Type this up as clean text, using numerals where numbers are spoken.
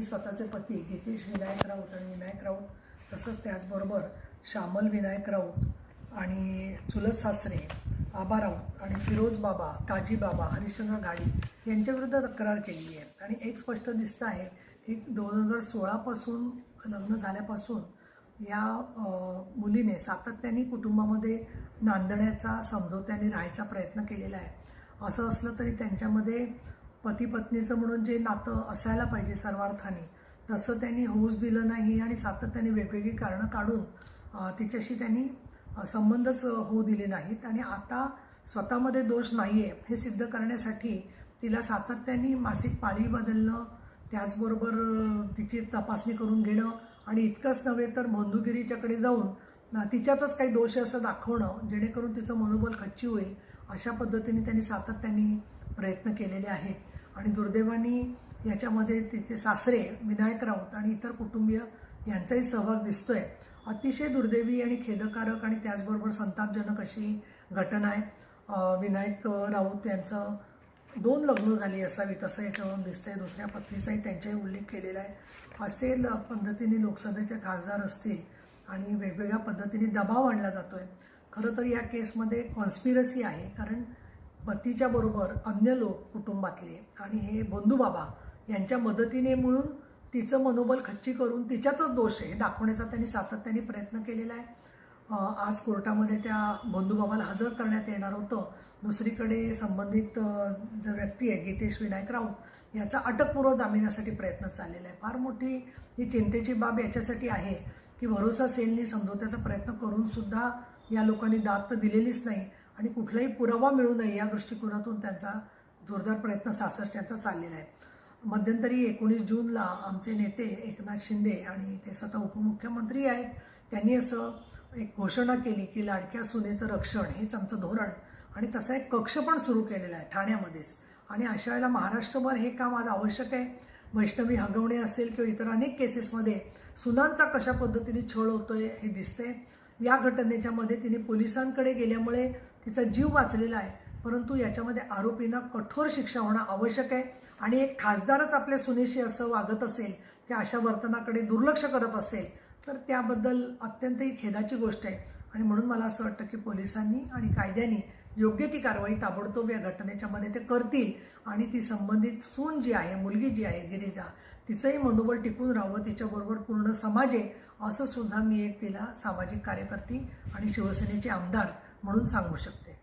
स्वतःचे पती गितेश विनायक राऊत आणि विनायक राऊत तसंच त्याचबरोबर श्यामल विनायक राऊत आणि चुलत सासरे आबा राऊत आणि फिरोज बाबा, ताजी बाबा, हरिश्चंद्र घाडी यांच्याविरुद्ध तक्रार केली आहे. आणि एक स्पष्ट दिसतं आहे की 2016पासून लग्न झाल्यापासून या मुलीने सातत्याने कुटुंबामध्ये नांदण्याचा, समजोत्याने राहायचा प्रयत्न केलेला आहे. असं असलं तरी त्यांच्यामध्ये पती पत्नीचं म्हणून जे नातं असायला पाहिजे सर्वार्थाने तसं त्यांनी होऊच दिलं नाही आणि सातत्याने वेगवेगळी कारणं काढून तिच्याशी त्यांनी संबंधच होऊ दिले नाहीत. आणि आता स्वतःमध्ये दोष नाही आहे हे सिद्ध करण्यासाठी तिला सातत्याने मासिक पाळी बदलणं, त्याचबरोबर तिची तपासणी करून घेणं आणि इतकंच नव्हे तर बंधुगिरीच्याकडे जाऊन तिच्यातच काही दोष असं दाखवणं जेणेकरून तिचं मनोबल खच्ची होईल अशा पद्धतीने त्यांनी सातत्याने प्रयत्न केलेले आहेत. आणि दुर्दैवाने याच्यामध्ये तिचे सासरे विनायक राऊत आणि इतर कुटुंबीय यांचाही सहभाग दिसतो आहे. अतिशय दुर्दैवी आणि खेदकारक आणि त्याचबरोबर संतापजनक अशी घटना आहे. विनायक राऊत यांचं 2 लग्न झाली असावीत असं याच्यावरून दिसतंय. दुसऱ्या पत्नीचाही त्यांच्याही उल्लेख केलेला आहे. असे पद्धतीने लोकसभेचे खासदार असतील आणि वेगवेगळ्या पद्धतीने दबाव आणला जातो आहे. खरं तर या केसमध्ये कॉन्स्पिरसी आहे, कारण पतीच्या बरोबर अन्य लोक कुटुंबातले आणि हे बंधूबाबा यांच्या मदतीने म्हणून तिचं मनोबल खच्ची करून तिच्यातच दोष आहे हे दाखवण्याचा त्यांनी सातत्याने प्रयत्न केलेला आहे. आज कोर्टामध्ये त्या बंधूबाबाला हजर करण्यात येणार होतं. दुसरीकडे संबंधित जो व्यक्ती आहे गितेश विनायक राऊत याचा अटकपूर्व जामिनासाठी प्रयत्न चाललेला आहे. फार मोठी ही चिंतेची बाब याच्यासाठी आहे की भरोसा सेलनी समजोत्याचा प्रयत्न करूनसुद्धा या लोकांनी दाद तर दिलेलीच नाही आणि कुठलाही पुरावा मिळू नये या दृष्टिकोनातून त्यांचा जोरदार प्रयत्न सासरच्यांचा चाललेला आहे. मध्यंतरी 19 जूनला आमचे नेते एकनाथ शिंदे आणि ते स्वतः उपमुख्यमंत्री आहेत, त्यांनी असं एक घोषणा केली की लाडक्या सुनेचं रक्षण हेच आमचं धोरण आणि तसा एक कक्ष पण सुरू केलेला आहे ठाण्यामध्येच. आणि अशा वेळेला महाराष्ट्रभर हे काम आज आवश्यक आहे. वैष्णवी हगवणे असेल किंवा इतर अनेक केसेसमध्ये सुनांचा कशा पद्धतीने छळ होतोय हे दिसतंय. या घटनेच्या मध्ये तिने पोलिसांकडे गेल्यामुळे तिचा जीव वाचलेला आहे, परंतु याच्यामध्ये आरोपींना कठोर शिक्षा होणं आवश्यक आहे. आणि एक खासदारच आपल्या सुनेशी असं वागत असेल की अशा वर्तनाकडे दुर्लक्ष करत असेल तर त्याबद्दल अत्यंतही खेदाची गोष्ट आहे. आणि म्हणून मला असं वाटतं की पोलिसांनी आणि कायद्याने योग्य ती कारवाई ताबडतोब या घटनेच्या मध्ये ते करतील आणि ती संबंधित सून जी आहे, मुलगी जी आहे गिरिजा, तिचंही मनोबल टिकून राहावं, तिच्याबरोबर पूर्ण समाज आहे असं सुद्धा मी एक तिला सामाजिक कार्यकर्ती आणि शिवसेनेचे आमदार म्हणून सांगू शकते.